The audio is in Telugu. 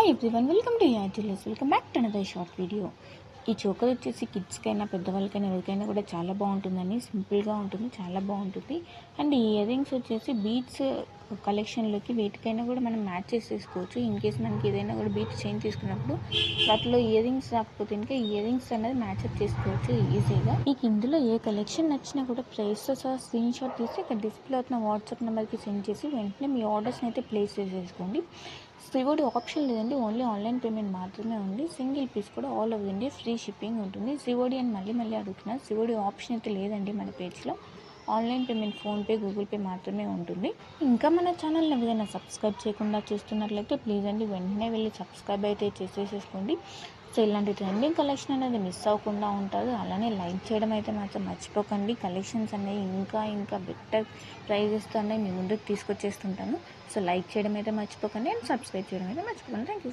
Hi everyone, welcome to yeah jewellers. Welcome back to another short video. ఈ చోకర్ వచ్చేసి కిడ్స్కైనా పెద్దవాళ్ళకైనా ఎవరికైనా కూడా చాలా బాగుంటుందని, సింపుల్గా ఉంటుంది, చాలా బాగుంటుంది. అండ్ ఈ ఇయర్ రింగ్స్ వచ్చేసి బీడ్స్ కలెక్షన్లోకి వేటికైనా కూడా మనం మ్యాచ్ చేసేసుకోవచ్చు. ఇన్ కేస్ మనకి ఏదైనా కూడా బీడ్స్ చైన్ తీసుకున్నప్పుడు వాటిలో ఇయర్ రింగ్స్ రాకపోతే ఇంకా ఇయర్ రింగ్స్ అనేది మ్యాచ్అప్ చేసుకోవచ్చు ఈజీగా. మీకు ఇందులో ఏ కలెక్షన్ నచ్చినా కూడా ప్రైస్తో సహా స్క్రీన్ షాట్ తీసి ఇక్కడ డిస్ప్లే అవుతున్న వాట్సాప్ నెంబర్కి సెండ్ చేసి వెంటనే మీ ఆర్డర్స్ని అయితే ప్లేస్ చేసేసుకోండి. సిఓడి ఆప్షన్ లేదండి, ఓన్లీ ఆన్లైన్ పేమెంట్ మాత్రమే ఉంది. సింగిల్ పీస్ కూడా all over India free shipping ఉంటుంది. సిఓడి అని మళ్ళీ అడుగుతున్నారు. సిఓడి ఆప్షన్ అయితే లేదండి మన పేజ్లో. Online payment PhonePe, Google pay మాత్రమే ఉంటుంది. ఇంకా మన ఛానల్ని ఏదైనా సబ్స్క్రైబ్ చేయకుండా చూస్తున్నట్లయితే ప్లీజ్ అండి వెంటనే వెళ్ళి సబ్స్క్రైబ్ అయితే చేసేసుకోండి. సో ఇలాంటి ట్రెండింగ్ కలెక్షన్ అనేది మిస్ అవ్వకుండా ఉంటుంది. అలానే లైక్ చేయడం అయితే మాత్రం మర్చిపోకండి. కలెక్షన్స్ అనేవి ఇంకా బెటర్ ప్రైజెస్తో అనేవి మీ ముందుకు తీసుకొచ్చేస్తుంటాను. సో లైక్ చేయడం అయితే మర్చిపోకండి అండ్ సబ్స్క్రైబ్ చేయడం అయితే మర్చిపోకండి. Thank you.